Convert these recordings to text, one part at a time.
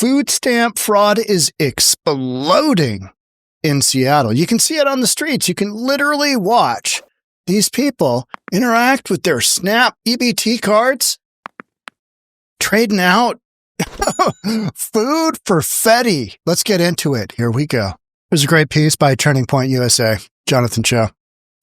food stamp fraud is exploding in Seattle. You can see it on the streets. You can literally watch these people interact with their SNAP EBT cards, trading out food for Fetty. Let's get into it. Here we go. There's a great piece by Turning Point USA. Jonathan Cho.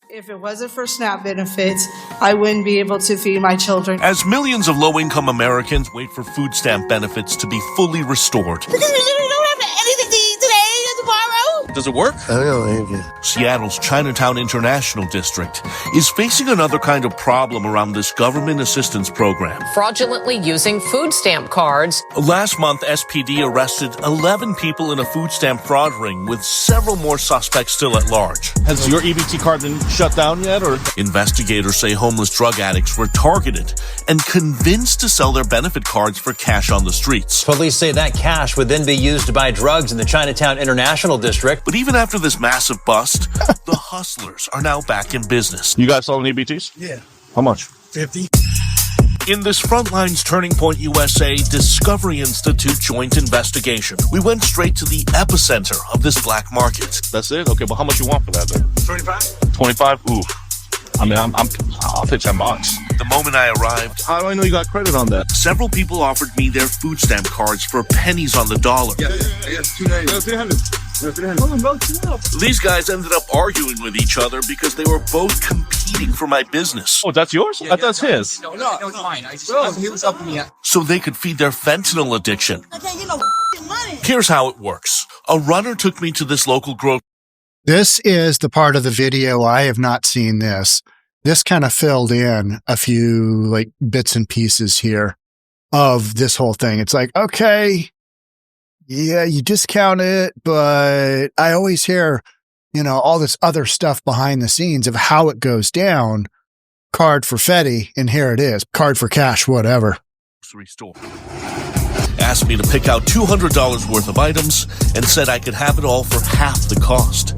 If it wasn't for SNAP benefits, I wouldn't be able to feed my children. As millions of low-income Americans wait for food stamp benefits to be fully restored. Because we literally don't have anything to eat today or tomorrow. Does it work? I don't know. Seattle's Chinatown International District is facing another kind of problem around this government assistance program. Fraudulently using food stamp cards. Last month, SPD arrested 11 people in a food stamp fraud ring, with several more suspects still at large. Has your EBT card been shut down yet? Or investigators say homeless drug addicts were targeted and convinced to sell their benefit cards for cash on the streets. Police say that cash would then be used to buy drugs in the Chinatown International District. But even after this massive bust, the hustlers are now back in business. you guys selling EBTs? Yeah. How much? 50. In this Frontlines Turning Point USA Discovery Institute joint investigation, we went straight to the epicenter of this black market. That's it? Okay, but how much you want for that then? 25. 25? Ooh. I mean, I'll pay $10. The moment I arrived, How do I know you got credit on that? several people offered me their food stamp cards for pennies on the dollar. Yeah, I got 290. 300. 300. These guys ended up arguing with each other because they were both competing for my business. Oh, that's yours? I thought that's his. No, it's mine. He was helping me out. So they could feed their fentanyl addiction. I can't get no money. Here's how it works. A runner took me to this local grocery. This is the part of the video. I have not seen this. This kind of filled in a few like bits and pieces here of this whole thing. It's like, okay, yeah, you discount it, but I always hear, all this other stuff behind the scenes of how it goes down. Card for Fetty, and here it is. Card for cash, whatever. Grocery store. Asked me to pick out $200 worth of items and said I could have it all for half the cost.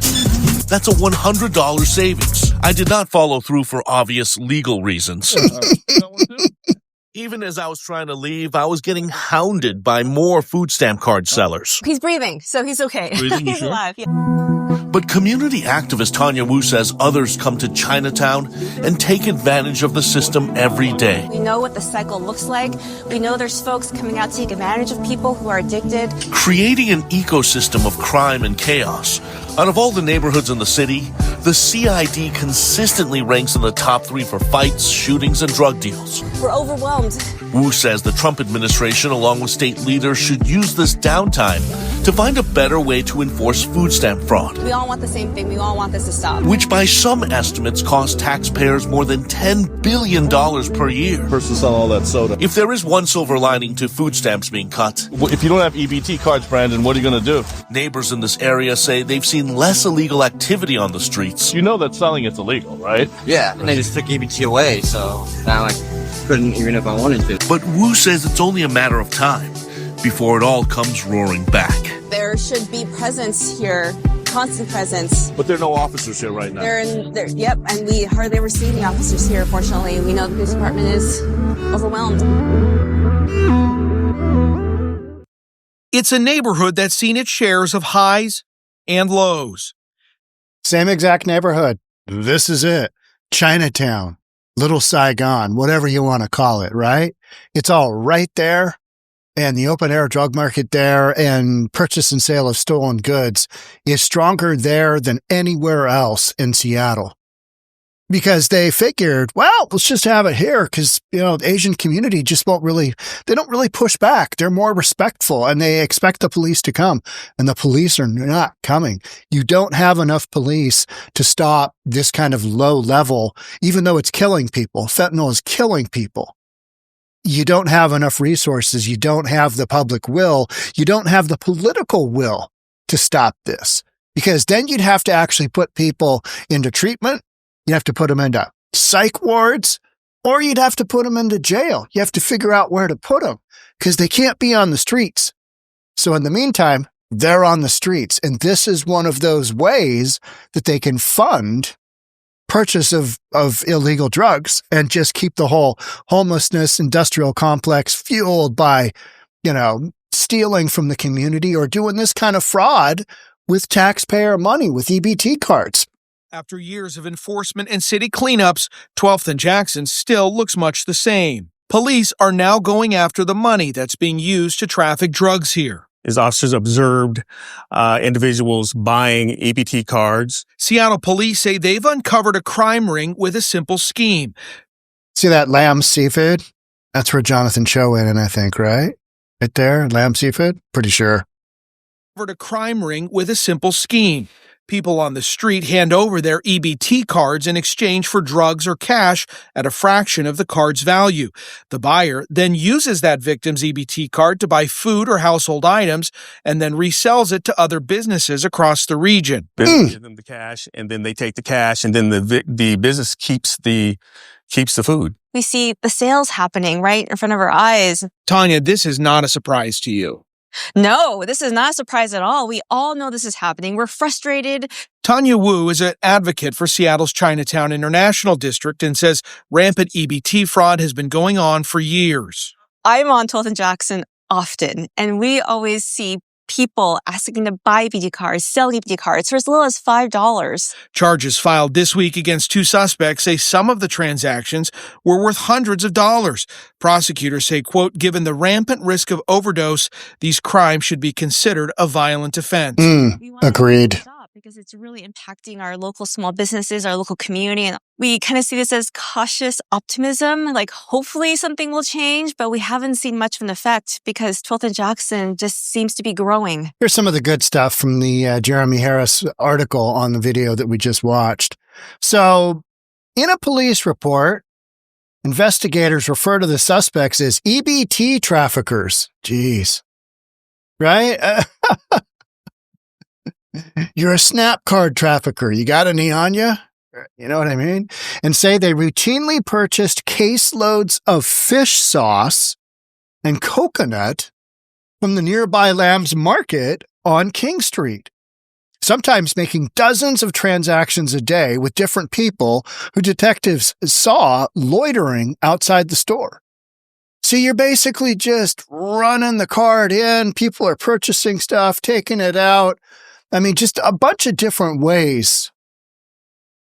That's a $100 savings. I did not follow through for obvious legal reasons. Even as I was trying to leave, I was getting hounded by more food stamp card sellers. He's breathing, so he's okay. Breathing, you He's sure? alive. Yeah. But community activist Tanya Wu says others come to Chinatown and take advantage of the system every day. We know what the cycle looks like. We know there's folks coming out to take advantage of people who are addicted. Creating an ecosystem of crime and chaos. Out of all the neighborhoods in the city, the CID consistently ranks in the top 3 for fights, shootings, and drug deals. We're overwhelmed. Wu says the Trump administration, along with state leaders, should use this downtime to find a better way to enforce food stamp fraud, We all want the same thing. We all want this to stop. which by some estimates costs taxpayers more than $10 billion per year. Person selling all that soda. If there is one silver lining to food stamps being cut, If you don't have EBT cards, Brandon, what are you going to do? neighbors in this area say they've seen less illegal activity on the streets. You know that selling it's illegal, right? Yeah, and they just took EBT away, so now I couldn't even if I wanted to. But Wu says it's only a matter of time before it all comes roaring back. There should be presence here, constant presence. But there are no officers here right now. Yep, and we hardly ever see any officers here, fortunately. We know the police department is overwhelmed. It's a neighborhood that's seen its shares of highs and lows. Same exact neighborhood. This is it. Chinatown, Little Saigon, whatever you want to call it, right? It's all right there. And the open air drug market there and purchase and sale of stolen goods is stronger there than anywhere else in Seattle. Because they figured, well, let's just have it here because, the Asian community just they don't really push back. They're more respectful and they expect the police to come, and the police are not coming. You don't have enough police to stop this kind of low level, even though it's killing people. Fentanyl is killing people. You don't have enough resources. You don't have the public will. You don't have the political will to stop this, because then you'd have to actually put people into treatment. You have to put them into psych wards, or you'd have to put them into jail. You have to figure out where to put them because they can't be on the streets. So in the meantime, they're on the streets. And this is one of those ways that they can fund purchase of illegal drugs and just keep the whole homelessness industrial complex fueled by, stealing from the community or doing this kind of fraud with taxpayer money, with EBT cards. After years of enforcement and city cleanups, 12th and Jackson still looks much the same. Police are now going after the money that's being used to traffic drugs here. As officers observed individuals buying EBT cards. Seattle police say they've uncovered a crime ring with a simple scheme. See that lamb seafood? That's where Jonathan Cho went in, I think, right? Right there, lamb seafood? Pretty sure. A crime ring with a simple scheme. People on the street hand over their EBT cards in exchange for drugs or cash at a fraction of the card's value. The buyer then uses that victim's EBT card to buy food or household items and then resells it to other businesses across the region. Business gives them the cash, and then they take the cash, and then the business keeps the food. We see the sales happening right in front of our eyes. Tanya, this is not a surprise to you. No, this is not a surprise at all. We all know this is happening. We're frustrated. Tanya Wu is an advocate for Seattle's Chinatown International District and says rampant EBT fraud has been going on for years. I'm on 12th and Jackson often, and we always see people asking to buy EBT cards, sell EBT cards for as little as $5. Charges filed this week against two suspects say some of the transactions were worth hundreds of dollars. Prosecutors say, quote, given the rampant risk of overdose, these crimes should be considered a violent offense. Agreed. Because it's really impacting our local small businesses, our local community. And we kind of see this as cautious optimism, like hopefully something will change, but we haven't seen much of an effect because 12th and Jackson just seems to be growing. Here's some of the good stuff from the Jeremy Harris article on the video that we just watched. So in a police report, investigators refer to the suspects as EBT traffickers. Jeez. Right? You're a snap card trafficker. You got any on you? You know what I mean? And say they routinely purchased caseloads of fish sauce and coconut from the nearby Lamb's Market on King Street, sometimes making dozens of transactions a day with different people who detectives saw loitering outside the store. So you're basically just running the card in. People are purchasing stuff, taking it out. I mean, just a bunch of different ways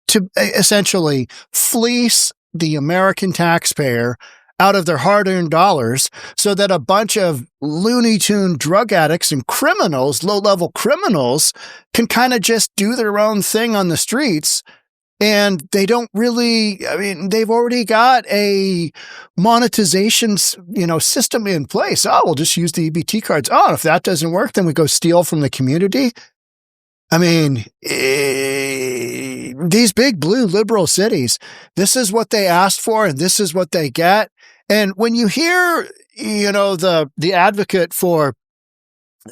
to essentially fleece the American taxpayer out of their hard-earned dollars so that a bunch of Looney Tune drug addicts and criminals, low-level criminals, can kind of just do their own thing on the streets. And they don't really, I mean, they've already got a monetization, system in place. Oh, we'll just use the EBT cards. Oh, if that doesn't work, then we go steal from the community. I mean, these big blue liberal cities, this is what they asked for and this is what they get. And when you hear, the advocate for,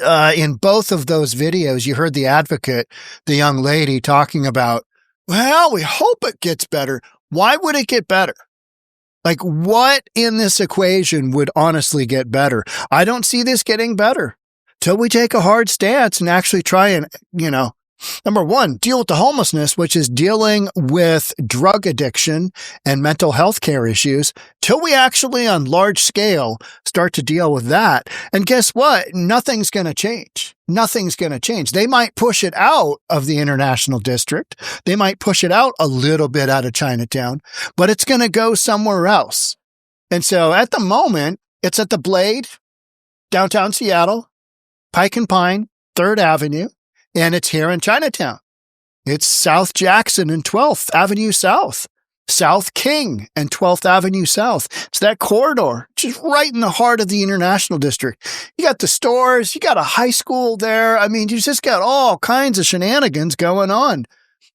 in both of those videos, you heard the advocate, the young lady talking about, well, we hope it gets better. Why would it get better? Like, what in this equation would honestly get better? I don't see this getting better till we take a hard stance and actually try and, number one, deal with the homelessness, which is dealing with drug addiction and mental health care issues, till we actually on large scale start to deal with that. And guess what? Nothing's going to change. Nothing's going to change. They might push it out of the International District. They might push it out a little bit out of Chinatown, but it's going to go somewhere else. And so at the moment, it's at the Blade, downtown Seattle, Pike and Pine, 3rd Avenue, and it's here in Chinatown. It's South Jackson and 12th Avenue South, South King and 12th Avenue South. It's that corridor, just right in the heart of the International District. You got the stores, you got a high school there. I mean, you just got all kinds of shenanigans going on.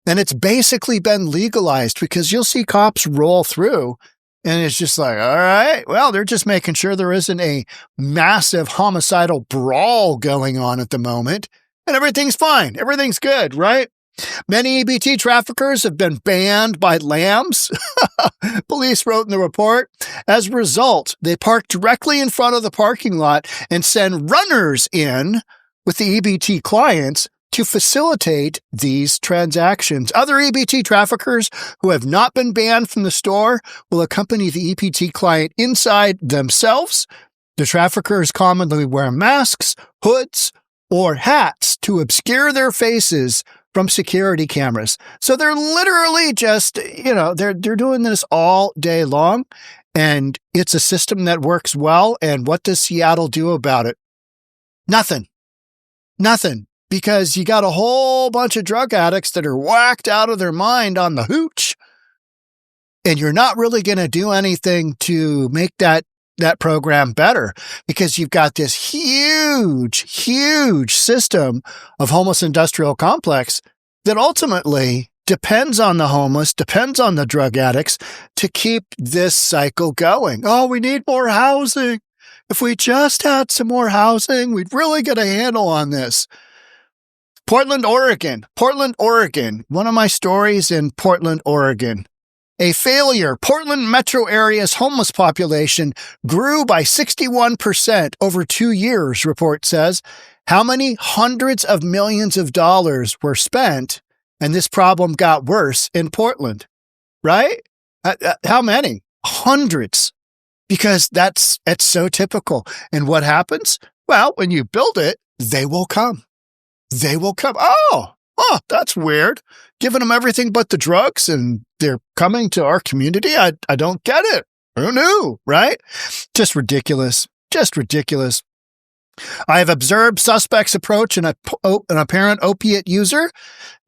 And it's basically been legalized because you'll see cops roll through and it's just like, all right, well, they're just making sure there isn't a massive homicidal brawl going on at the moment. And everything's fine. Everything's good, right? Many EBT traffickers have been banned by Lambs, police wrote in the report. As a result, they park directly in front of the parking lot and send runners in with the EBT clients to facilitate these transactions. Other EBT traffickers who have not been banned from the store will accompany the EBT client inside themselves The traffickers commonly wear masks, hoods, or hats to obscure their faces from security cameras. So they're literally just, they're doing this all day long, and it's a system that works well. And what does Seattle do about it? Nothing. Because you got a whole bunch of drug addicts that are whacked out of their mind on the hooch, and you're not really going to do anything to make that program better, because you've got this huge system of homeless industrial complex that ultimately depends on the homeless, depends on the drug addicts to keep this cycle going. Oh, we need more housing. If we just had some more housing, we'd really get a handle on this. Portland, Oregon. One of my stories in Portland, Oregon. A failure. Portland metro area's homeless population grew by 61% over 2 years, report says. How many hundreds of millions of dollars were spent, and this problem got worse in Portland, right? How many? Hundreds. Because it's so typical. And what happens? Well, when you build it, they will come. Oh, that's weird. Giving them everything but the drugs, and they're coming to our community. I don't get it. Who knew, right? Just ridiculous. I have observed suspects approach an apparent opiate user,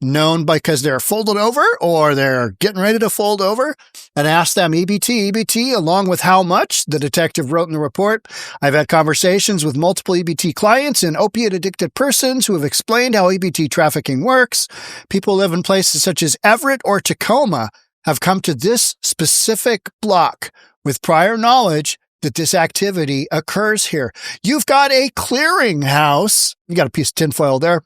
known because they're folded over or they're getting ready to fold over, and ask them EBT, along with how much, the detective wrote in the report. I've had conversations with multiple EBT clients and opiate-addicted persons who have explained how EBT trafficking works. People who live in places such as Everett or Tacoma have come to this specific block with prior knowledge that this activity occurs here. You've got a clearinghouse. You got a piece of tinfoil there.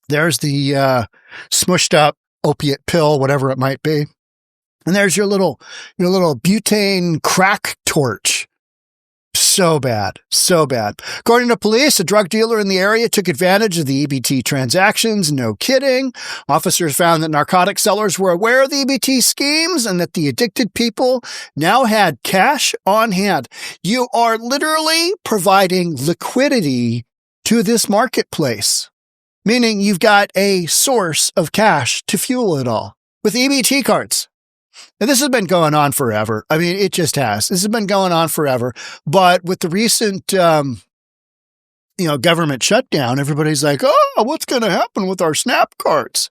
There's the smushed up opiate pill, whatever it might be. And there's your little butane crack torch. So bad. According to police, a drug dealer in the area took advantage of the EBT transactions. No kidding. Officers found that narcotic sellers were aware of the EBT schemes and that the addicted people now had cash on hand. You are literally providing liquidity to this marketplace, meaning you've got a source of cash to fuel it all with EBT cards. And this has been going on forever. I mean, it just has. This has been going on forever. But with the recent, government shutdown, everybody's like, oh, what's going to happen with our SNAP cards?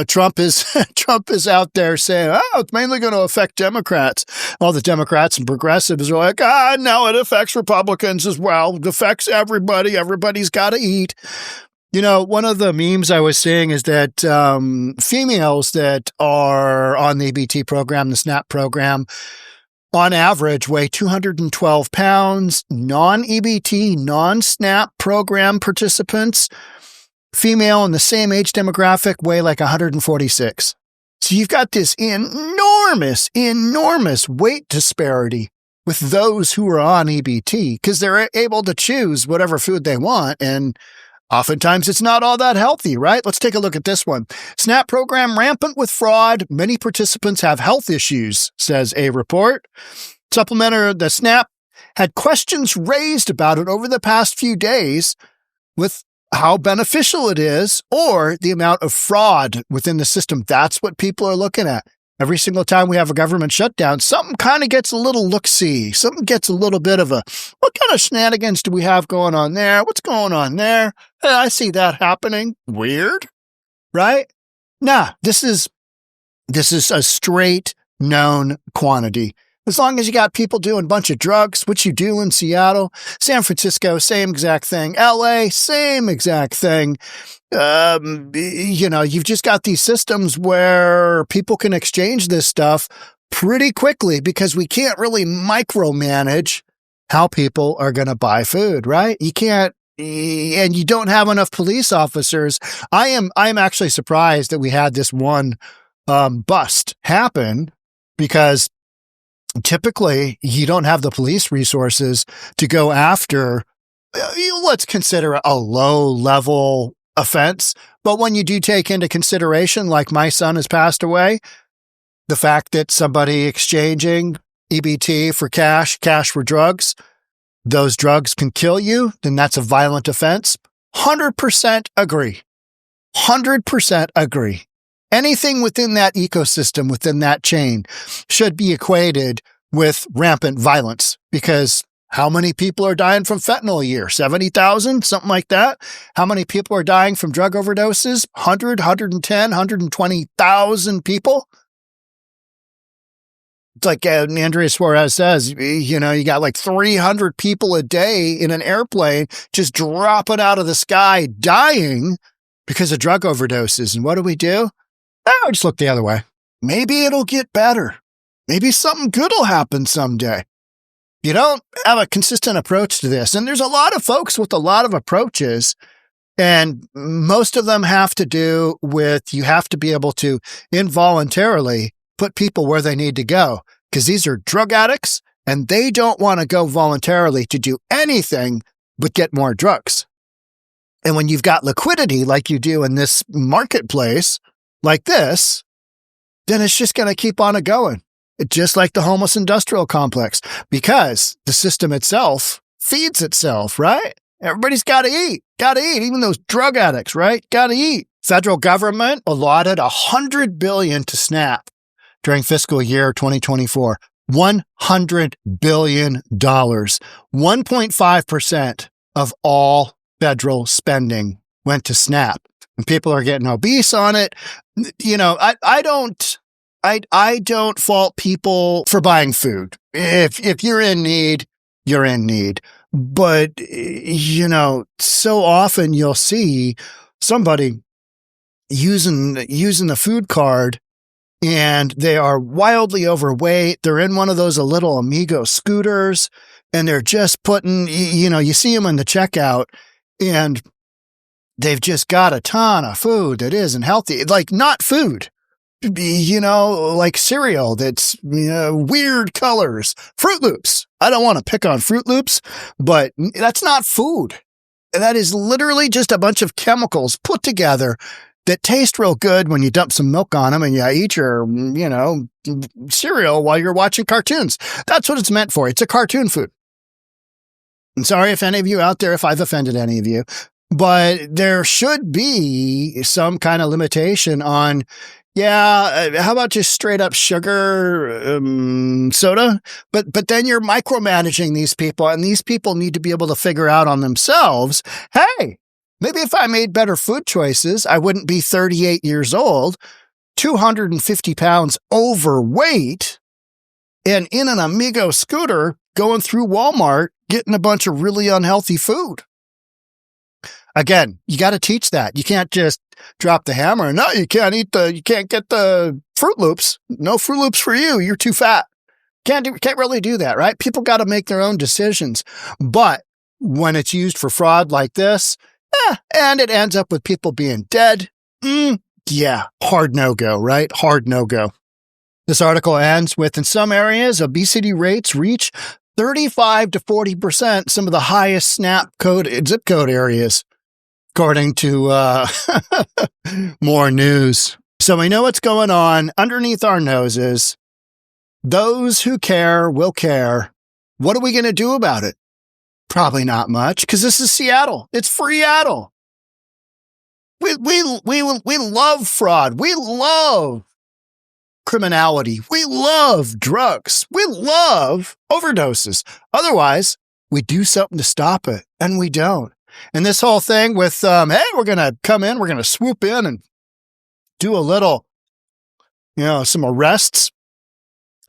Trump is out there saying, oh, it's mainly going to affect Democrats. All the Democrats and progressives are like, no, it affects Republicans as well. It affects everybody. Everybody's got to eat. One of the memes I was seeing is that females that are on the EBT program, the SNAP program, on average weigh 212 pounds. Non-EBT, non-SNAP program participants, female in the same age demographic, weigh like 146. So you've got this enormous weight disparity with those who are on EBT because they're able to choose whatever food they want, and oftentimes, it's not all that healthy, right? Let's take a look at this one. SNAP program rampant with fraud. Many participants have health issues, says a report. Supplementer, the SNAP had questions raised about it over the past few days with how beneficial it is or the amount of fraud within the system. That's what people are looking at. Every single time we have a government shutdown, something kind of gets a little look-see. Something gets a little bit of what kind of shenanigans do we have going on there? What's going on there? I see that happening. Weird, right? Nah, this is a straight known quantity. As long as you got people doing a bunch of drugs, which you do in Seattle, San Francisco, same exact thing. LA, same exact thing. You've just got these systems where people can exchange this stuff pretty quickly because we can't really micromanage how people are going to buy food, right? You can't, and you don't have enough police officers. I'm actually surprised that we had this one bust happen because typically you don't have the police resources to go after, let's consider a low level offense. But when you do take into consideration, like my son has passed away, the fact that somebody exchanging EBT for cash for drugs, those drugs can kill you, then that's a violent offense. 100% agree. 100% agree. Anything within that ecosystem, within that chain, should be equated with rampant violence, because how many people are dying from fentanyl a year? 70,000, something like that. How many people are dying from drug overdoses? 100, 110, 120,000 people. It's like Andrea Suarez says, you know, you got like 300 people a day in an airplane just dropping out of the sky dying because of drug overdoses. And what do? We just look the other way. Maybe it'll get better. Maybe something good will happen someday. You don't have a consistent approach to this. And there's a lot of folks with a lot of approaches, and most of them have to do with you have to be able to involuntarily put people where they need to go, because these are drug addicts and they don't want to go voluntarily to do anything but get more drugs. And when you've got liquidity like you do in this marketplace like this, then it's just going to keep on going. It's just like the homeless industrial complex, because the system itself feeds itself, right? Everybody's got to eat, even those drug addicts, right? Got to eat. Federal government allotted $100 billion to SNAP during fiscal year 2024. $100 billion. 1.5% of all federal spending went to SNAP. And people are getting obese on it. You know, I don't fault people for buying food. If you're in need, you're in need. But, you know, so often you'll see somebody using the food card and they are wildly overweight. They're in one of those little Amigo scooters and they're just putting, you know, you see them in the checkout and they've just got a ton of food that isn't healthy, like not food. You know, like cereal that's weird colors. Fruit Loops. I don't want to pick on Fruit Loops, but that's not food. That is literally just a bunch of chemicals put together that taste real good when you dump some milk on them and you eat your, cereal while you're watching cartoons. That's what it's meant for. It's a cartoon food. I'm sorry if any of you out there, if I've offended any of you, but there should be some kind of limitation on, how about just straight up sugar soda? But then you're micromanaging these people, and these people need to be able to figure out on themselves, hey, maybe if I made better food choices, I wouldn't be 38 years old, 250 pounds overweight, and in an Amigo scooter going through Walmart, getting a bunch of really unhealthy food. Again, you got to teach that. You can't just drop the hammer. No, you can't get the Fruit Loops. No Fruit Loops for you. You're too fat. Can't really do that, right? People got to make their own decisions. But when it's used for fraud like this, and it ends up with people being dead, hard no-go, right? Hard no-go. This article ends with, in some areas, obesity rates reach 35 to 40%, some of the highest zip code areas, according to more news. So we know what's going on underneath our noses. Those who care will care. What are we going to do about it? Probably not much, because this is Seattle. It's Freeattle. We love fraud. We love criminality. We love drugs. We love overdoses. Otherwise, we do something to stop it, and we don't. And this whole thing with, hey, we're going to come in, we're going to swoop in and do a little, some arrests.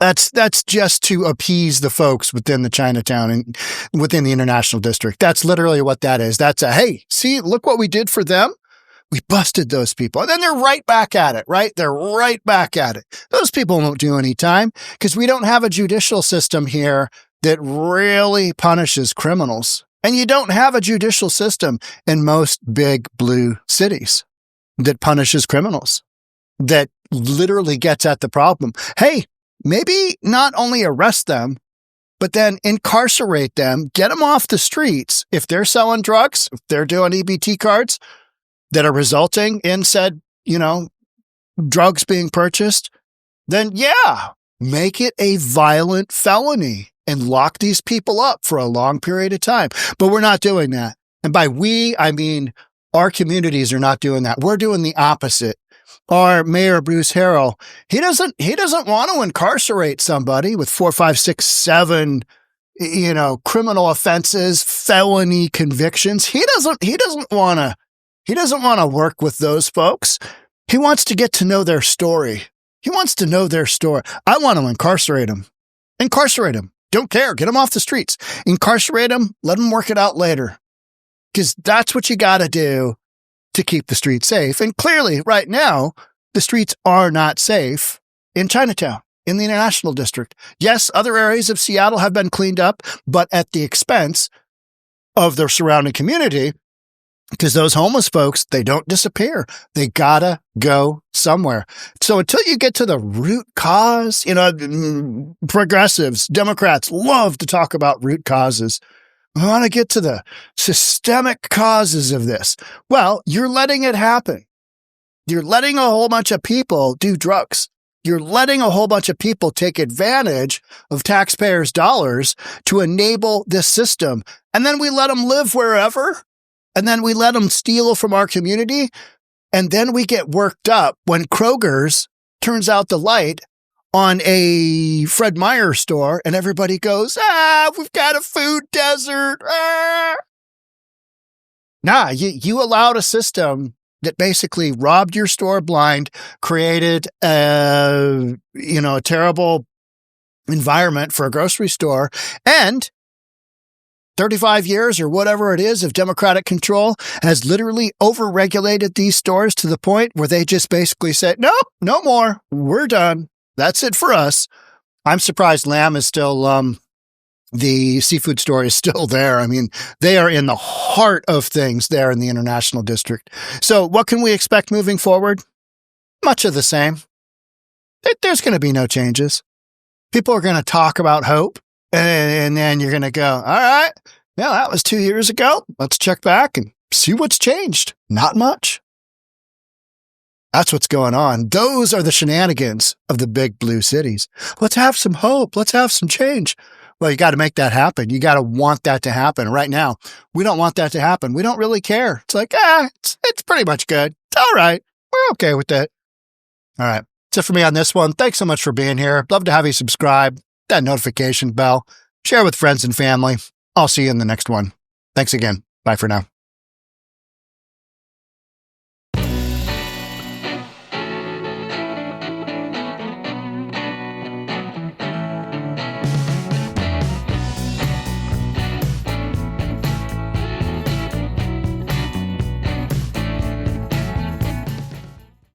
That's just to appease the folks within the Chinatown and within the International District. That's literally what that is. That's hey, see, look what we did for them. We busted those people. And then they're right back at it, right? They're right back at it. Those people won't do any time because we don't have a judicial system here that really punishes criminals. And you don't have a judicial system in most big blue cities that punishes criminals, that literally gets at the problem. Hey, maybe not only arrest them, but then incarcerate them, get them off the streets. If they're selling drugs, if they're doing EBT cards that are resulting in said, drugs being purchased, then make it a violent felony and lock these people up for a long period of time. But we're not doing that. And by we, I mean our communities are not doing that. We're doing the opposite. Our mayor, Bruce Harrell, he doesn't want to incarcerate somebody with 4, 5, 6, 7, criminal offenses, felony convictions. He doesn't want to work with those folks. He wants to get to know their story. He wants to know their story. I want to incarcerate them. Incarcerate them. Don't care. Get them off the streets. Incarcerate them. Let them work it out later. Because that's what you got to do to keep the streets safe. And clearly, right now, the streets are not safe in Chinatown, in the International District. Yes, other areas of Seattle have been cleaned up, but at the expense of their surrounding community, because those homeless folks, they don't disappear. They gotta go somewhere. So until you get to the root cause, progressives, Democrats love to talk about root causes. We want to get to the systemic causes of this. Well, you're letting it happen. You're letting a whole bunch of people do drugs. You're letting a whole bunch of people take advantage of taxpayers' dollars to enable this system. And then we let them live wherever. And then we let them steal from our community. And then we get worked up when Kroger's turns out the light on a Fred Meyer store and everybody goes, we've got a food desert. Nah, you allowed a system that basically robbed your store blind, created a terrible environment for a grocery store, and 35 years or whatever it is of Democratic control has literally overregulated these stores to the point where they just basically said, no more. We're done. That's it for us. I'm surprised Lamb is still, the seafood store is still there. I mean, they are in the heart of things there in the International District. So what can we expect moving forward? Much of the same. There's going to be no changes. People are going to talk about hope, and then you're going to go, all right, yeah, that was 2 years ago. Let's check back and see what's changed. Not much. That's what's going on. Those are the shenanigans of the big blue cities. Let's have some hope. Let's have some change. Well, you got to make that happen. You got to want that to happen. Right now, we don't want that to happen. We don't really care. It's like, it's pretty much good. It's all right. We're okay with it. All right. That's it for me on this one. Thanks so much for being here. Love to have you subscribe, that notification bell, share with friends and family. I'll see you in the next one. Thanks again. Bye for now.